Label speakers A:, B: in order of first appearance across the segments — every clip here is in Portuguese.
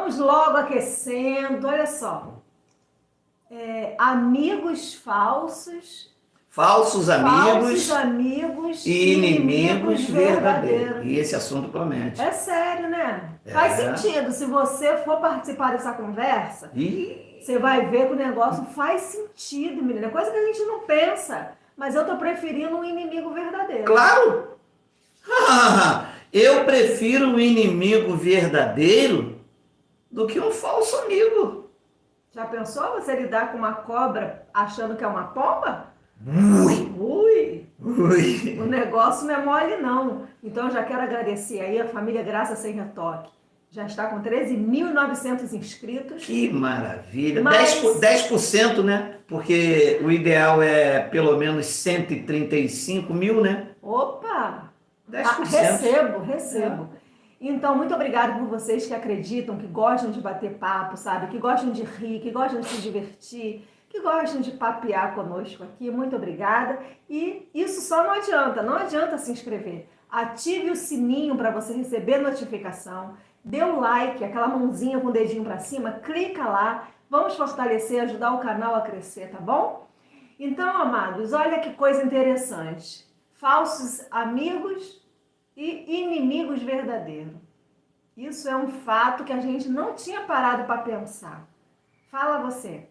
A: Vamos logo aquecendo, olha só. Amigos falsos,
B: Falsos
A: falsos
B: amigos
A: amigos
B: e inimigos verdadeiros. E esse assunto promete.
A: É sério, né? Faz sentido. Se você for participar dessa conversa, você vai ver que o negócio faz sentido, menina. É coisa que a gente não pensa. Mas eu tô preferindo um inimigo verdadeiro.
B: Claro! Eu prefiro um inimigo verdadeiro do que um falso amigo.
A: Já pensou você lidar com uma cobra achando que é uma pomba?
B: Ui!
A: O negócio não é mole, não. Então, eu já quero agradecer aí a família Graça Sem Retoque. Já está com 13.900 inscritos.
B: Que maravilha!
A: Mas...
B: 10%, né? Porque o ideal é pelo menos 135 mil, né?
A: Opa!
B: 10%.
A: Recebo. Então, muito obrigada por vocês que acreditam, que gostam de bater papo, sabe? Que gostam de rir, que gostam de se divertir, que gostam de papear conosco aqui. Muito obrigada. E isso só não adianta se inscrever. Ative o sininho para você receber notificação. Dê um like, aquela mãozinha com o dedinho para cima, clica lá. Vamos fortalecer, ajudar o canal a crescer, tá bom? Então, amados, olha que coisa interessante. Falsos amigos e inimigos verdadeiros. Isso é um fato que a gente não tinha parado para pensar. Fala você.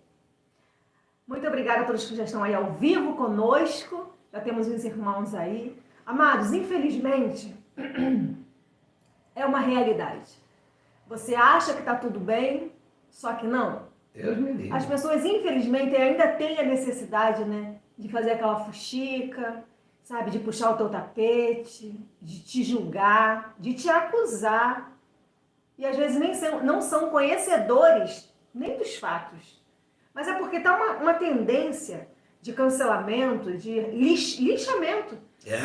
A: Muito obrigada a todos que já estão aí ao vivo conosco. Já temos uns irmãos aí. Amados, infelizmente, é uma realidade. Você acha que está tudo bem, só que não.
B: Deus me livre.
A: As pessoas, infelizmente, ainda têm a necessidade, né, de fazer aquela fuxica, sabe, de puxar o teu tapete, de te julgar, de te acusar. E às vezes não são conhecedores nem dos fatos. Mas é porque está uma tendência de cancelamento, de lixamento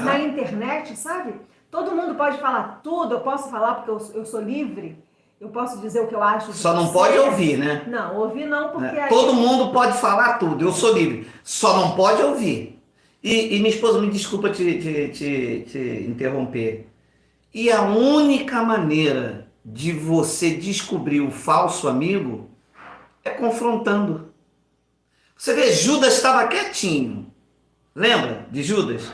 A: na internet, sabe? Todo mundo pode falar tudo, eu posso falar porque eu sou livre, eu posso dizer o que eu acho.
B: Só não pode ouvir, né?
A: Não, ouvir não, porque...
B: Todo mundo pode falar tudo, eu sou livre, só não pode ouvir. E minha esposa, me desculpa te interromper. E a única maneira de você descobrir o falso amigo é confrontando. Você vê, Judas estava quietinho. Lembra de Judas?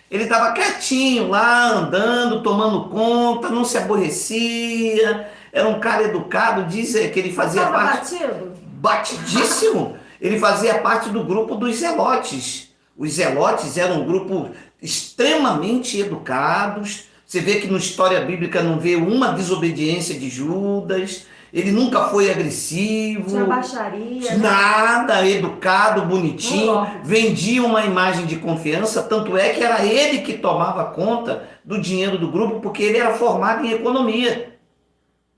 B: Ele estava quietinho lá, andando, tomando conta, não se aborrecia. Era um cara educado, diz que ele fazia parte... Batidíssimo! Ele fazia parte do grupo dos zelotes. Os zelotes eram um grupo extremamente educados. Você vê que na história bíblica não vê uma desobediência de Judas. Ele nunca foi agressivo.
A: Tinha baixaria.
B: Nada, educado, bonitinho. Vendia uma imagem de confiança. Tanto é que era ele que tomava conta do dinheiro do grupo, porque ele era formado em economia.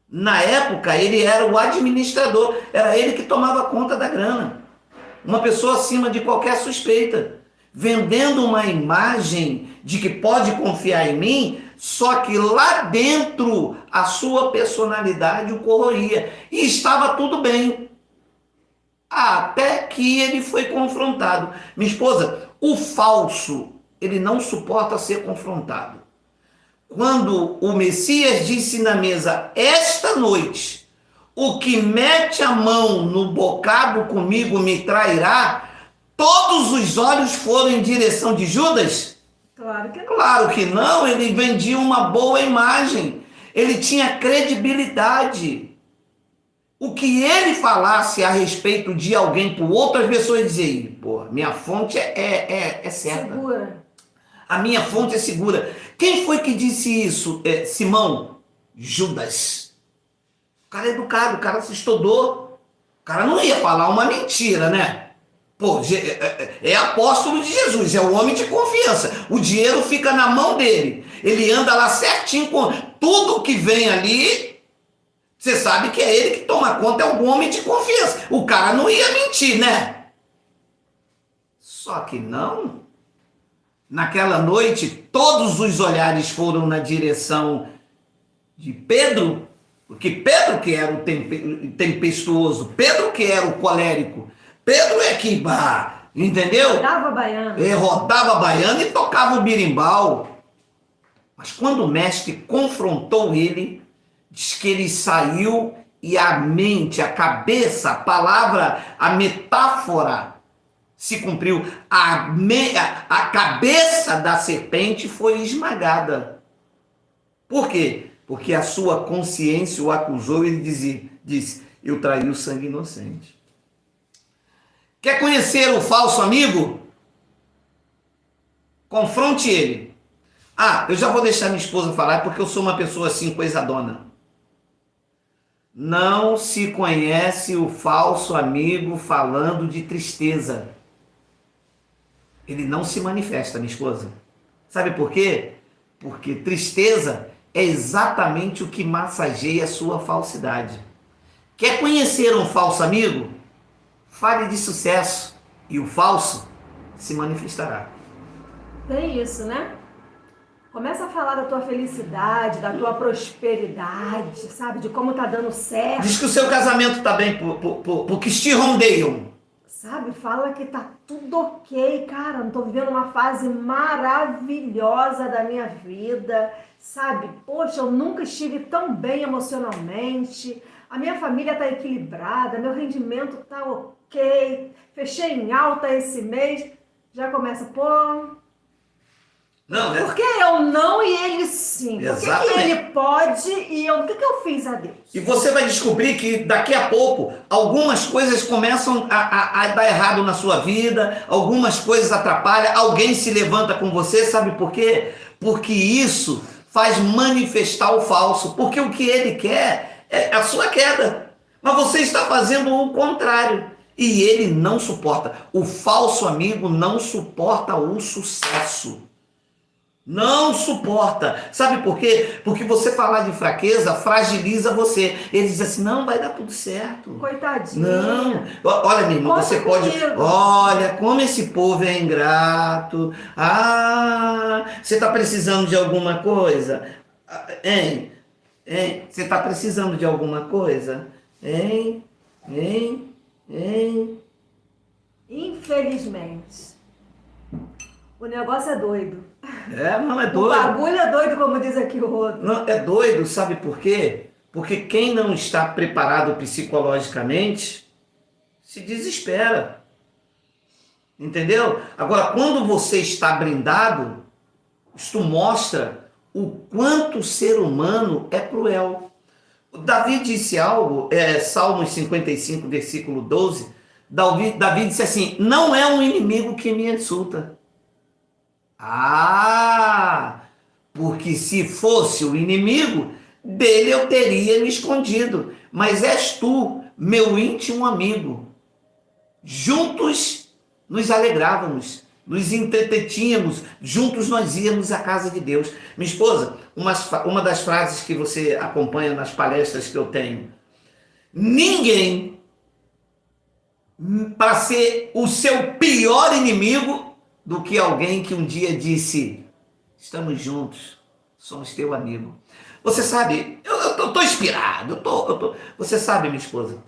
B: Na época, ele era o administrador. Era ele que tomava conta da grana. Uma pessoa acima de qualquer suspeita. Vendendo uma imagem de que pode confiar em mim, só que lá dentro a sua personalidade o corroía. E estava tudo bem. Até que ele foi confrontado. Minha esposa, o falso, ele não suporta ser confrontado. Quando o Messias disse na mesa, esta noite, o que mete a mão no bocado comigo me trairá, todos os olhos foram em direção de Judas?
A: Claro que não.
B: Claro que não, ele vendia uma boa imagem, ele tinha credibilidade. O que ele falasse a respeito de alguém por outro, as pessoas diziam, pô, minha fonte é certa.
A: Segura.
B: A minha fonte é segura. Quem foi que disse isso, Simão? Judas. O cara é educado, o cara se estudou. O cara não ia falar uma mentira, né? Pô, é apóstolo de Jesus, é o homem de confiança. O dinheiro fica na mão dele. Ele anda lá certinho com tudo que vem ali. Você sabe que é ele que toma conta, é um homem de confiança. O cara não ia mentir, né? Só que não. Naquela noite, todos os olhares foram na direção de Pedro, porque Pedro que era o tempestuoso, Pedro que era o colérico, Pedro é que, entendeu?
A: Rodava baiano.
B: Rodava baiano e tocava o birimbau. Mas quando o mestre confrontou ele, diz que ele saiu e a mente, a cabeça, a palavra, a metáfora se cumpriu. A cabeça da serpente foi esmagada. Por quê? Porque a sua consciência o acusou e ele disse, eu traí o sangue inocente. Quer conhecer o falso amigo? Confronte ele. Ah, eu já vou deixar minha esposa falar porque eu sou uma pessoa assim, coisadona. Não se conhece o falso amigo falando de tristeza. Ele não se manifesta, minha esposa. Sabe por quê? Porque tristeza é exatamente o que massageia a sua falsidade. Quer conhecer um falso amigo? Fale de sucesso e o falso se manifestará.
A: Tem isso, né? Começa a falar da tua felicidade, da tua prosperidade, sabe? De como tá dando certo.
B: Diz que o seu casamento tá bem porque te rondeiam.
A: Sabe? Fala que tá tudo ok, cara. Não tô vivendo uma fase maravilhosa da minha vida, sabe? Poxa, eu nunca estive tão bem emocionalmente. A minha família tá equilibrada, meu rendimento tá ok. Fechei em alta esse mês. Já começa, pô...
B: Não,
A: Por que eu não e ele sim?
B: Exatamente.
A: Por que ele pode e eu... O que eu fiz a Deus?
B: E você vai descobrir que daqui a pouco algumas coisas começam a dar errado na sua vida, algumas coisas atrapalham, alguém se levanta com você, sabe por quê? Porque isso faz manifestar o falso, porque o que ele quer é a sua queda, mas você está fazendo o contrário. E ele não suporta. O falso amigo não suporta o sucesso. Não suporta. Sabe por quê? Porque você falar de fraqueza fragiliza você. Ele diz assim, não, vai dar tudo certo.
A: Coitadinho.
B: Não. Olha, minha irmã, você pode... Olha, como esse povo é ingrato. Ah, você está precisando de alguma coisa? Hein? Hein? Você está precisando de alguma coisa? Hein? Hein? Hein?
A: Infelizmente. O negócio é doido.
B: Não, é doido.
A: O bagulho é doido, como diz aqui o outro.
B: Não, é doido, sabe por quê? Porque quem não está preparado psicologicamente se desespera. Entendeu? Agora, quando você está blindado, isto mostra o quanto o ser humano é cruel. Davi disse algo, Salmos 55, versículo 12, Davi disse assim, não é um inimigo que me insulta. Ah, porque se fosse o inimigo, dele eu teria me escondido. Mas és tu, meu íntimo amigo. Juntos nos alegrávamos, nos entretínhamos, juntos nós íamos à casa de Deus. Minha esposa, uma das frases que você acompanha nas palestras que eu tenho, ninguém, para ser o seu pior inimigo, do que alguém que um dia disse, estamos juntos, somos teu amigo. Você sabe, eu tô inspirado, você sabe, minha esposa,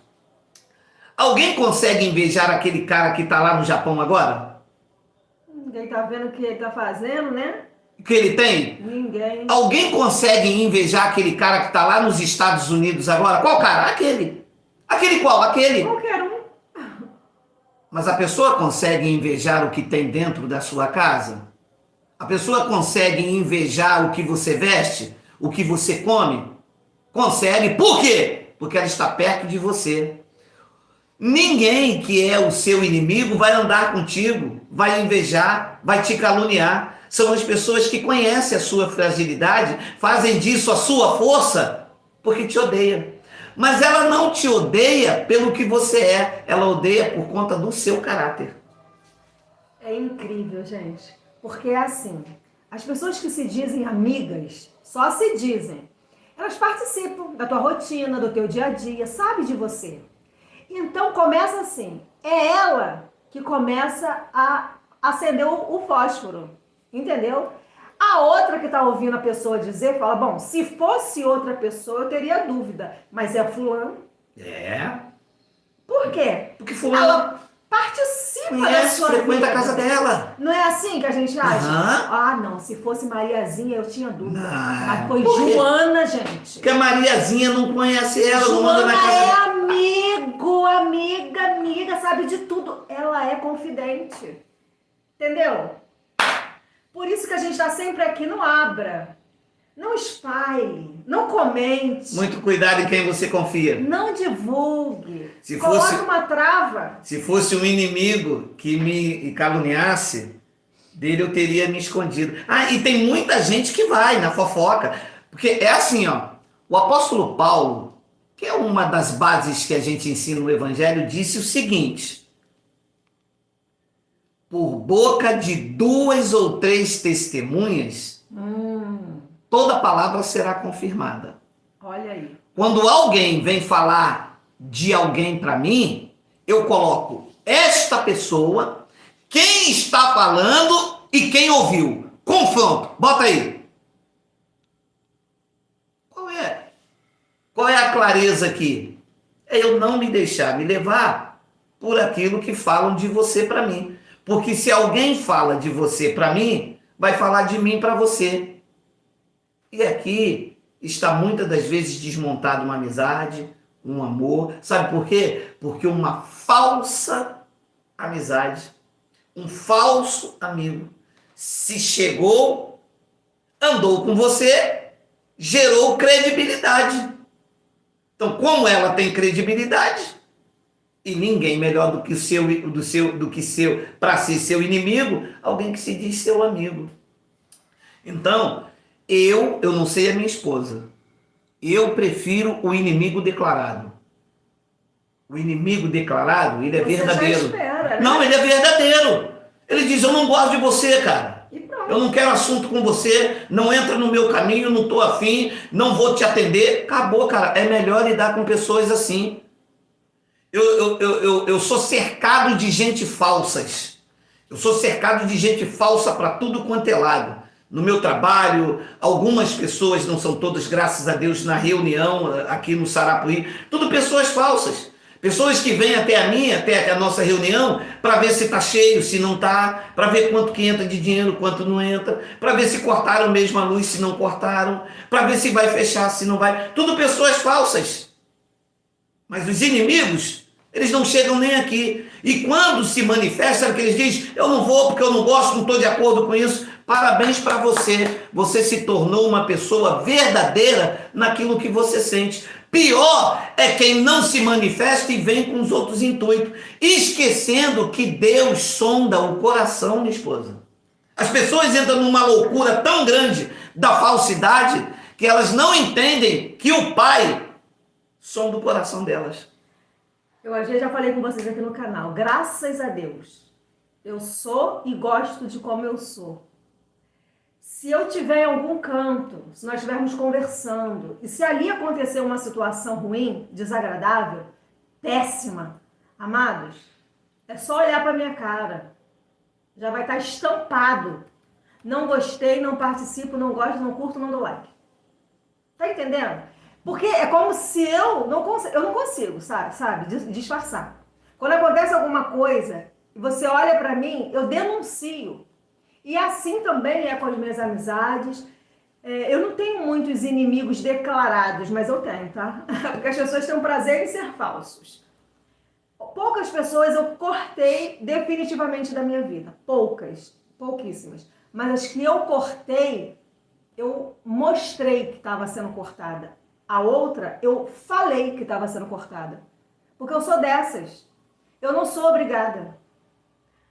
B: alguém consegue invejar aquele cara que está lá no Japão agora?
A: Ninguém tá vendo o que ele tá fazendo, né?
B: O que ele tem?
A: Ninguém.
B: Alguém consegue invejar aquele cara que está lá nos Estados Unidos agora? Qual cara? Aquele. Aquele qual? Aquele.
A: Qualquer um.
B: Mas a pessoa consegue invejar o que tem dentro da sua casa? A pessoa consegue invejar o que você veste? O que você come? Consegue. Por quê? Porque ela está perto de você. Ninguém que é o seu inimigo vai andar contigo, vai invejar, vai te caluniar. São as pessoas que conhecem a sua fragilidade, fazem disso a sua força, porque te odeiam. Mas ela não te odeia pelo que você é, ela odeia por conta do seu caráter.
A: É incrível, gente. Porque é assim, as pessoas que se dizem amigas, só se dizem. Elas participam da tua rotina, do teu dia a dia, sabe de você. Então começa assim, é ela que começa a acender o fósforo, entendeu? A outra que tá ouvindo a pessoa dizer, fala, bom, se fosse outra pessoa eu teria dúvida, mas é fulano.
B: É.
A: Por quê?
B: Porque fulano...
A: Ela participa
B: Conhece, frequenta a casa dela.
A: Não é assim que a gente acha?
B: Aham.
A: Ah, não, se fosse Mariazinha eu tinha dúvida.
B: Não.
A: Mas foi
B: Por quê?
A: Joana, gente.
B: Porque a Mariazinha não conhece ela, não anda
A: Joana
B: na casa
A: é
B: dela.
A: amiga, sabe de tudo. Ela é confidente. Entendeu? Por isso que a gente está sempre aqui, não abra. Não espalhe, não comente.
B: Muito cuidado em quem você confia.
A: Não divulgue.
B: Se
A: Coloque
B: fosse-
A: uma trava.
B: Se fosse um inimigo que me caluniasse, dele eu teria me escondido. Ah, e tem muita gente que vai na fofoca. Porque é assim, ó. O apóstolo Paulo, que é uma das bases que a gente ensina no Evangelho, disse o seguinte: por boca de 2 ou 3 testemunhas, toda palavra será confirmada.
A: Olha aí.
B: Quando alguém vem falar de alguém para mim, eu coloco esta pessoa, quem está falando e quem ouviu. Confronto. Bota aí. Qual é a clareza aqui? É eu não me deixar me levar por aquilo que falam de você para mim. Porque se alguém fala de você para mim, vai falar de mim para você. E aqui está muitas das vezes desmontada uma amizade, um amor. Sabe por quê? Porque uma falsa amizade, um falso amigo, se chegou, andou com você, gerou credibilidade. Então, como ela tem credibilidade, e ninguém melhor do que para ser seu inimigo, alguém que se diz seu amigo. Então, eu não sei a minha esposa. Eu prefiro o inimigo declarado. O inimigo declarado, ele é
A: Você
B: verdadeiro.
A: já espera, né?
B: Não, ele é verdadeiro. Ele diz, eu não gosto de você, cara.
A: E pronto.
B: Eu não quero assunto com você, não entra no meu caminho, não estou afim, não vou te atender. Acabou, cara. É melhor lidar com pessoas assim. Eu sou cercado de gente falsas. Eu sou cercado de gente falsa para tudo quanto é lado. No meu trabalho, algumas pessoas, não são todas, graças a Deus, na reunião aqui no Sarapuí, tudo pessoas falsas. Pessoas que vêm até a nossa reunião, para ver se está cheio, se não está, para ver quanto que entra de dinheiro, quanto não entra, para ver se cortaram mesmo a luz, se não cortaram, para ver se vai fechar, se não vai. Tudo pessoas falsas. Mas os inimigos, eles não chegam nem aqui. E quando se manifesta, sabe o que eles dizem? Eu não vou porque eu não gosto, não estou de acordo com isso. Parabéns para você. Você se tornou uma pessoa verdadeira naquilo que você sente. Pior é quem não se manifesta e vem com os outros intuitos, esquecendo que Deus sonda o coração, minha esposa. As pessoas entram numa loucura tão grande da falsidade que elas não entendem que o Pai sonda o coração delas.
A: Eu já falei com vocês aqui no canal. Graças a Deus, eu sou e gosto de como eu sou. Se eu tiver em algum canto, se nós estivermos conversando, e se ali acontecer uma situação ruim, desagradável, péssima, amados, é só olhar para minha cara. Já vai estar estampado. Não gostei, não participo, não gosto, não curto, não dou like. Tá entendendo? Porque é como se eu não consigo, sabe, disfarçar. Quando acontece alguma coisa e você olha para mim, eu denuncio. E assim também é com as minhas amizades. Eu não tenho muitos inimigos declarados, mas eu tenho, tá? Porque as pessoas têm um prazer em ser falsos. Poucas pessoas eu cortei definitivamente da minha vida. Pouquíssimas. Mas as que eu cortei, eu mostrei que estava sendo cortada. A outra, eu falei que estava sendo cortada. Porque eu sou dessas. Eu não sou obrigada.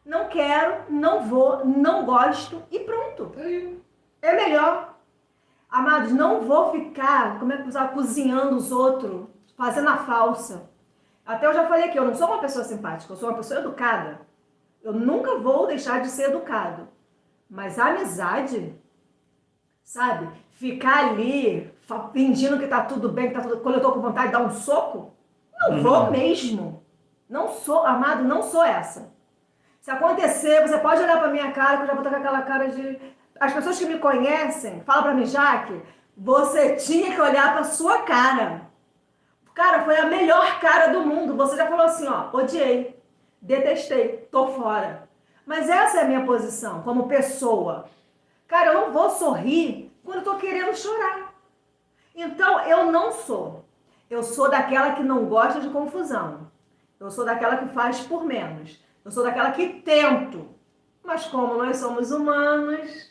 A: Não quero, não vou, não gosto e pronto. É melhor. Amados, não vou ficar, cozinhando os outros, fazendo a falsa. Até eu já falei aqui, eu não sou uma pessoa simpática, eu sou uma pessoa educada. Eu nunca vou deixar de ser educado. Mas a amizade, sabe? Ficar ali, fingindo que tá tudo bem, que tá tudo... quando eu tô com vontade de dar um soco, não vou mesmo. Não sou, amado, não sou essa. Se acontecer, você pode olhar pra minha cara, que eu já vou estar com aquela cara de... As pessoas que me conhecem, falam pra mim, Jaque, você tinha que olhar pra sua cara. Cara, foi a melhor cara do mundo. Você já falou assim, ó, odiei. detestei, tô fora. Mas essa é a minha posição como pessoa. Cara, eu não vou sorrir quando eu tô querendo chorar. Então, eu não sou. Eu sou daquela que não gosta de confusão. Eu sou daquela que faz por menos. Eu sou daquela que tento. Mas como nós somos humanos,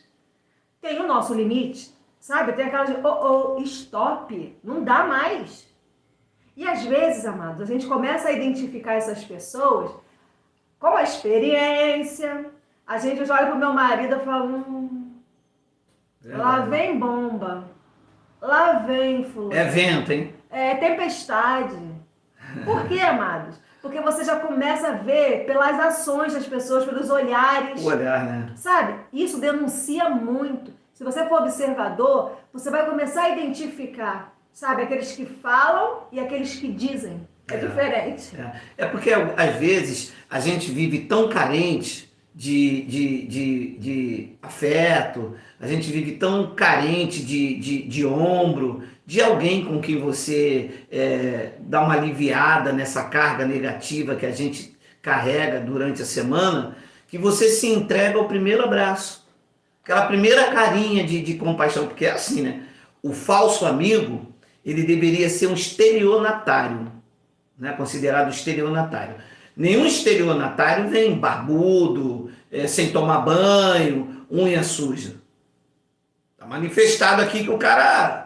A: tem o nosso limite, sabe? Tem aquela de, stop, não dá mais. E às vezes, amados, a gente começa a identificar essas pessoas com a experiência. A gente olha pro meu marido e fala, lá vem bomba, lá vem fulano.
B: É vento, hein?
A: É tempestade. Por quê, amados? Porque você já começa a ver pelas ações das pessoas, pelos olhares.
B: O olhar, né?
A: Sabe? Isso denuncia muito. Se você for observador, você vai começar a identificar, sabe? Aqueles que falam e aqueles que dizem. É diferente.
B: É porque, às vezes, a gente vive tão carente de afeto, a gente vive tão carente de ombro, de alguém com quem você dá uma aliviada nessa carga negativa que a gente carrega durante a semana, que você se entrega ao primeiro abraço, aquela primeira carinha de compaixão, porque é assim, né? O falso amigo, ele deveria ser um estelionatário, né? Considerado estelionatário. Nenhum estelionatário vem barbudo, sem tomar banho, unha suja. Está manifestado aqui que o cara...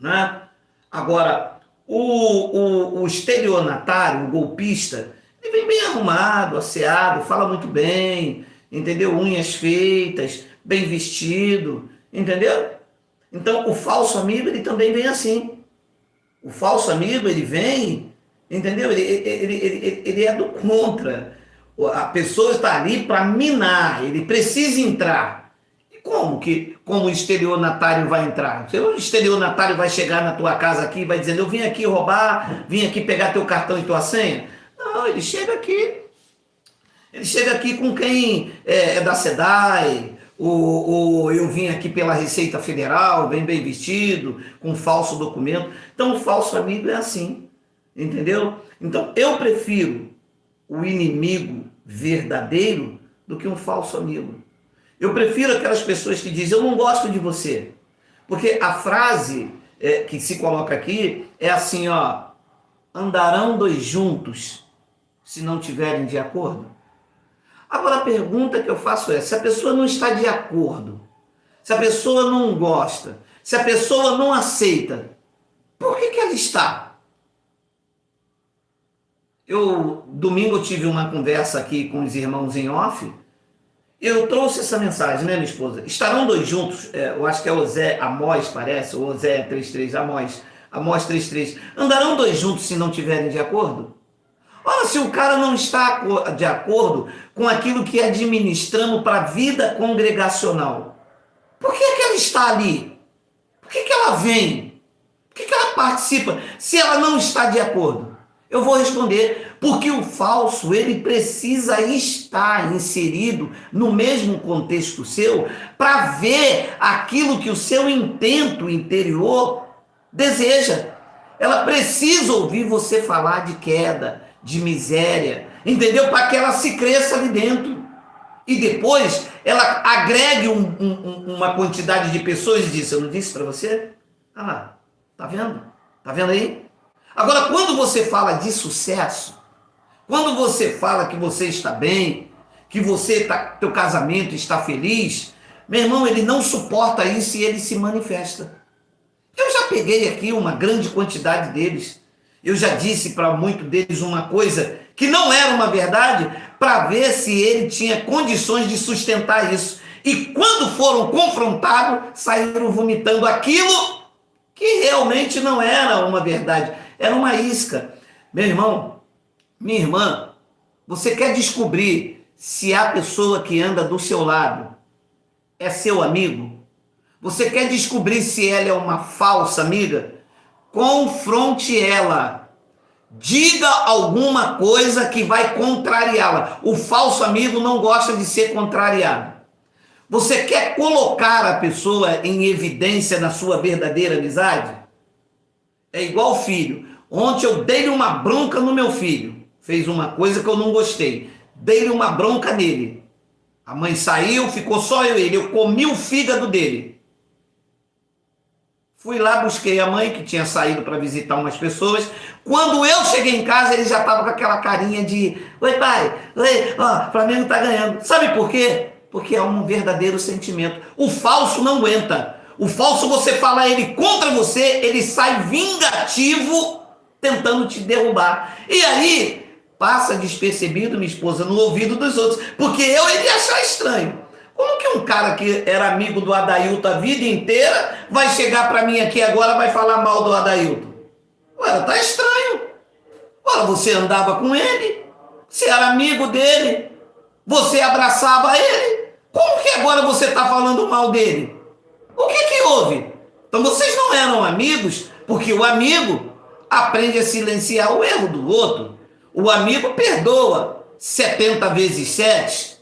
B: Né? Agora, o estelionatário, o golpista, ele vem bem arrumado, asseado, fala muito bem, entendeu? Unhas feitas, bem vestido, entendeu? Então, o falso amigo, ele também vem assim. O falso amigo, ele vem, entendeu? Ele é do contra. A pessoa está ali para minar, ele precisa entrar. Como o estelionatário vai entrar? O estelionatário vai chegar na tua casa aqui e vai dizendo, eu vim aqui roubar, vim aqui pegar teu cartão e tua senha? Não, ele chega aqui. Ele chega aqui com quem é da SEDAI, ou eu vim aqui pela Receita Federal, bem vestido, com um falso documento. Então o falso amigo é assim, entendeu? Então eu prefiro o inimigo verdadeiro do que um falso amigo. Eu prefiro aquelas pessoas que dizem, eu não gosto de você. Porque a frase que se coloca aqui é assim, ó, andarão dois juntos se não tiverem de acordo? Agora a pergunta que eu faço é, se a pessoa não está de acordo, se a pessoa não gosta, se a pessoa não aceita, por que ela está? Domingo eu tive uma conversa aqui com os irmãos em off. Eu trouxe essa mensagem, né, minha esposa? Estarão dois juntos, eu acho que é Amós, parece, ou Osé 3.3, Amós 3.3. Andarão dois juntos se não tiverem de acordo? Ora, se o cara não está de acordo com aquilo que administramos para a vida congregacional, por que ela está ali? Por que ela vem? Por que ela participa? Se ela não está de acordo? Eu vou responder, porque o falso, ele precisa estar inserido no mesmo contexto seu para ver aquilo que o seu intento interior deseja. Ela precisa ouvir você falar de queda, de miséria, entendeu? Para que ela se cresça ali dentro. E depois ela agregue uma quantidade de pessoas e diz, eu não disse para você? Ah lá, tá vendo? Tá vendo aí? Agora, quando você fala de sucesso, quando você fala que você está bem, que teu casamento está feliz, meu irmão, ele não suporta isso e ele se manifesta. Eu já peguei aqui uma grande quantidade deles. Eu já disse para muitos deles uma coisa que não era uma verdade, para ver se ele tinha condições de sustentar isso. E quando foram confrontados, saíram vomitando aquilo que realmente não era uma verdade. Era uma isca. Meu irmão, minha irmã, você quer descobrir se a pessoa que anda do seu lado é seu amigo? Você quer descobrir se ela é uma falsa amiga? Confronte ela. Diga alguma coisa que vai contrariá-la. O falso amigo não gosta de ser contrariado. Você quer colocar a pessoa em evidência na sua verdadeira amizade? É igual filho. Ontem eu dei uma bronca no meu filho. Fez uma coisa que eu não gostei. dei uma bronca nele. A mãe saiu, ficou só eu e ele. Eu comi o fígado dele. Fui lá, busquei a mãe, que tinha saído para visitar umas pessoas. Quando eu cheguei em casa, ele já estava com aquela carinha de: oi, pai, oi, ó, o Flamengo está ganhando. Sabe por quê? Porque é um verdadeiro sentimento. O falso não aguenta. O falso, você fala ele contra você, ele sai vingativo, tentando te derrubar. E aí, passa despercebido, minha esposa, no ouvido dos outros. Porque eu iria achar estranho. Como que um cara que era amigo do Adailton a vida inteira vai chegar para mim aqui agora e vai falar mal do Adailton? Ué, tá estranho. Ora, você andava com ele, você era amigo dele, você abraçava ele. Como que agora você está falando mal dele? O que houve? Então vocês não eram amigos, porque o amigo aprende a silenciar o erro do outro. O amigo perdoa 70 vezes 7.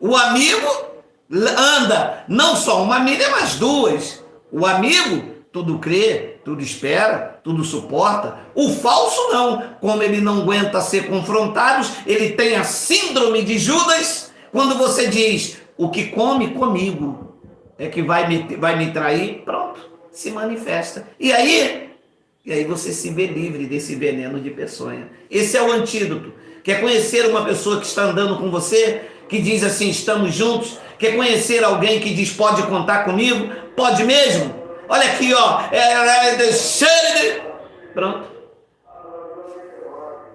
B: O amigo anda não só uma milha, mas duas. O amigo tudo crê, tudo espera, tudo suporta. O falso não. Como ele não aguenta ser confrontado, ele tem a síndrome de Judas. Quando você diz: o que come comigo é que vai me trair, pronto, se manifesta. E aí você se vê livre desse veneno de peçonha. Esse é o antídoto. Quer conhecer uma pessoa que está andando com você, que diz assim: estamos juntos? Quer conhecer alguém que diz: pode contar comigo? Pode mesmo? Olha aqui, ó. Pronto.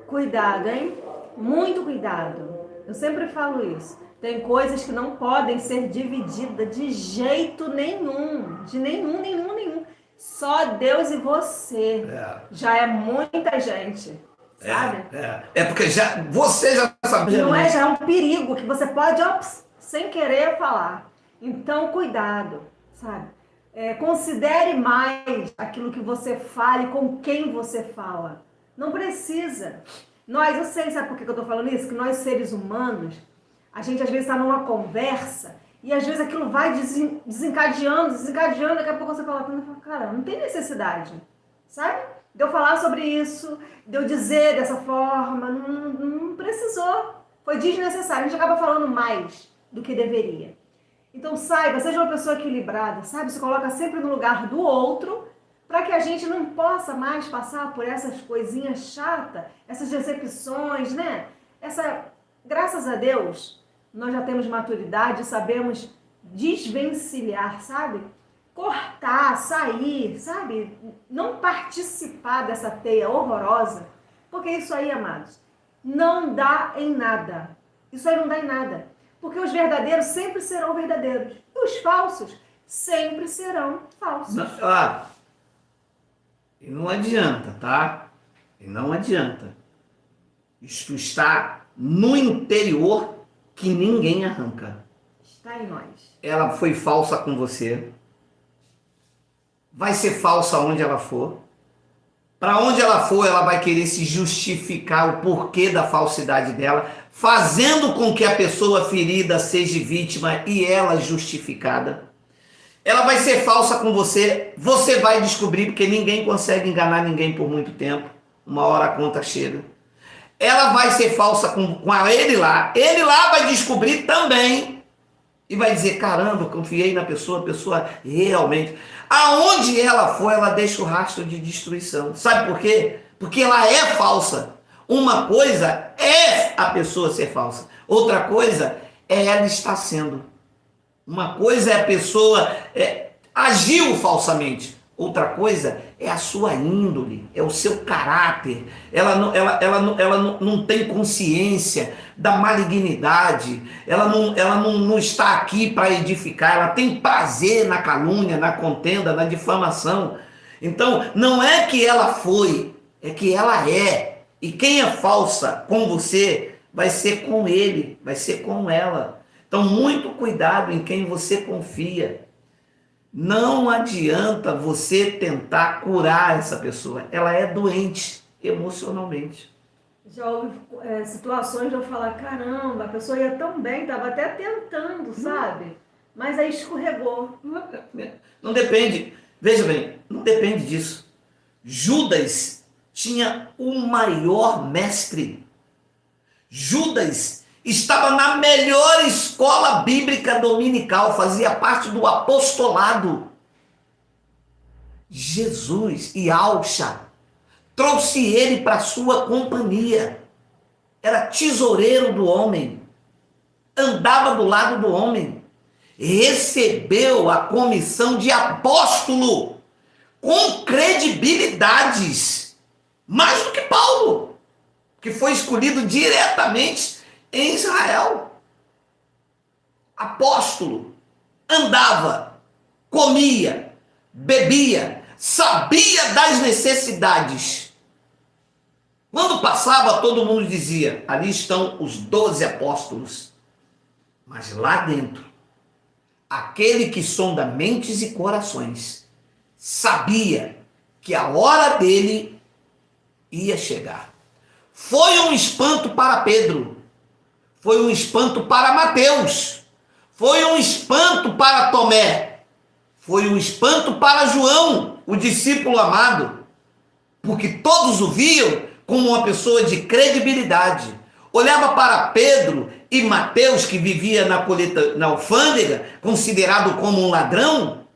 A: Cuidado, hein? Muito cuidado. Eu sempre falo isso. Tem coisas que não podem ser divididas de jeito nenhum. De nenhum. Só Deus e você. Já é muita gente. Sabe?
B: É porque você já sabe.
A: Não é, já é um perigo que você pode, sem querer, falar. Então, cuidado, sabe? Considere mais aquilo que você fala e com quem você fala. Não precisa. Eu sei, sabe por que eu tô falando isso? Que nós, seres humanos, a gente às vezes está numa conversa e às vezes aquilo vai desencadeando, daqui a pouco você fala: cara, não tem necessidade, sabe? De eu falar sobre isso, de eu dizer dessa forma, não precisou. Foi desnecessário. A gente acaba falando mais do que deveria. Então saiba, seja uma pessoa equilibrada, sabe? Se coloca sempre no lugar do outro, para que a gente não possa mais passar por essas coisinhas chatas, essas decepções, né? Graças a Deus, nós já temos maturidade, sabemos desvencilhar, sabe? Cortar, sair, sabe? Não participar dessa teia horrorosa, porque isso aí, amados, não dá em nada. Isso aí não dá em nada. Porque os verdadeiros sempre serão verdadeiros. E os falsos sempre serão falsos.
B: E não adianta, tá? E não adianta. Isto está no interior que ninguém arranca.
A: Está em nós.
B: Ela foi falsa com você. Vai ser falsa onde ela for. Para onde ela for, ela vai querer se justificar o porquê da falsidade dela, fazendo com que a pessoa ferida seja vítima e ela justificada. Ela vai ser falsa com você, você vai descobrir, porque ninguém consegue enganar ninguém por muito tempo. Uma hora a conta chega. Ela vai ser falsa com ele lá vai descobrir também. E vai dizer: caramba, eu confiei na pessoa, a pessoa realmente... Aonde ela for, ela deixa o rastro de destruição. Sabe por quê? Porque ela é falsa. Uma coisa é a pessoa ser falsa. Outra coisa é ela estar sendo. Uma coisa é a pessoa agiu falsamente. Outra coisa é a sua índole, é o seu caráter. Ela não tem consciência da malignidade. Ela não está aqui para edificar. Ela tem prazer na calúnia, na contenda, na difamação. Então, não é que ela foi, é que ela é. E quem é falsa com você vai ser com ele, vai ser com ela. Então, muito cuidado em quem você confia. Não adianta você tentar curar essa pessoa. Ela é doente emocionalmente.
A: Já houve situações de eu falar: caramba, a pessoa ia tão bem, estava até tentando, sabe? Mas aí escorregou.
B: Não depende, veja bem, não depende disso. Judas tinha o maior mestre. Judas estava na melhor escola bíblica dominical, fazia parte do apostolado. Jesus e Alcha trouxe ele para sua companhia. Era tesoureiro do homem, andava do lado do homem, recebeu a comissão de apóstolo com credibilidades, mais do que Paulo, que foi escolhido diretamente em Israel. Apóstolo, andava, comia, bebia, sabia das necessidades. Quando passava, todo mundo dizia, ali estão os 12 apóstolos. Mas lá dentro, aquele que sonda mentes e corações, sabia que a hora dele ia chegar. Foi um espanto para Pedro, foi um espanto para Mateus, foi um espanto para Tomé, foi um espanto para João, o discípulo amado, porque todos o viam como uma pessoa de credibilidade. Olhava para Pedro e Mateus, que vivia na alfândega, considerado como um ladrão.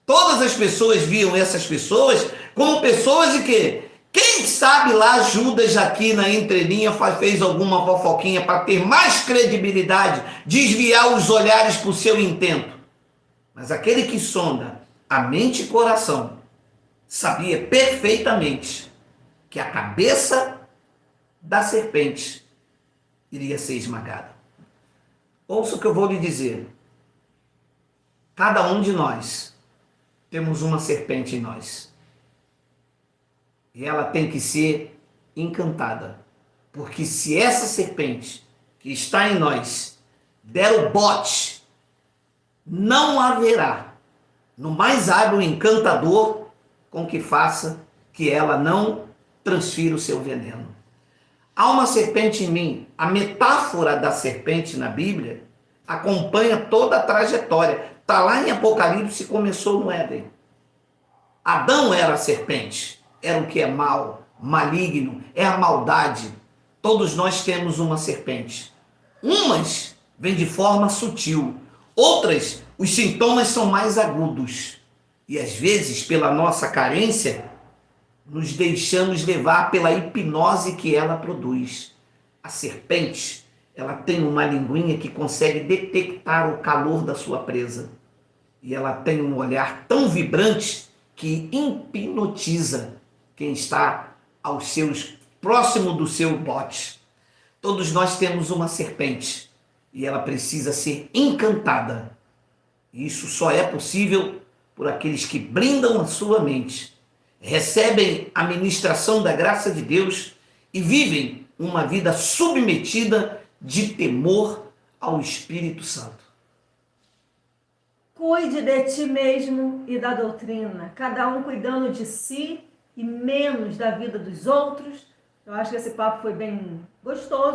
B: Todas as pessoas viam essas pessoas como pessoas de que, quem sabe lá Judas aqui na entrelinha fez alguma fofoquinha para ter mais credibilidade, desviar os olhares para o seu intento. Mas aquele que sonda a mente e coração sabia perfeitamente que a cabeça da serpente iria ser esmagada. Ouça o que eu vou lhe dizer. Cada um de nós temos uma serpente em nós. E ela tem que ser encantada. Porque se essa serpente que está em nós der o bote, não haverá no mais hábil encantador com que faça que ela não transfira o seu veneno. Há uma serpente em mim. A metáfora da serpente na Bíblia acompanha toda a trajetória. Está lá em Apocalipse, começou no Éden. Adão era a serpente, era o que é mal, maligno, é a maldade. Todos nós temos uma serpente. Umas vêm de forma sutil, outras, os sintomas são mais agudos. E às vezes, pela nossa carência, nos deixamos levar pela hipnose que ela produz. A serpente, ela tem uma linguinha que consegue detectar o calor da sua presa. E ela tem um olhar tão vibrante que hipnotiza quem está próximo do seu bote. Todos nós temos uma serpente e ela precisa ser encantada. E isso só é possível por aqueles que blindam a sua mente, recebem a ministração da graça de Deus e vivem uma vida submetida de temor ao Espírito Santo.
A: Cuide de ti mesmo e da doutrina, cada um cuidando de si e menos da vida dos outros. Eu acho que esse papo foi bem gostoso.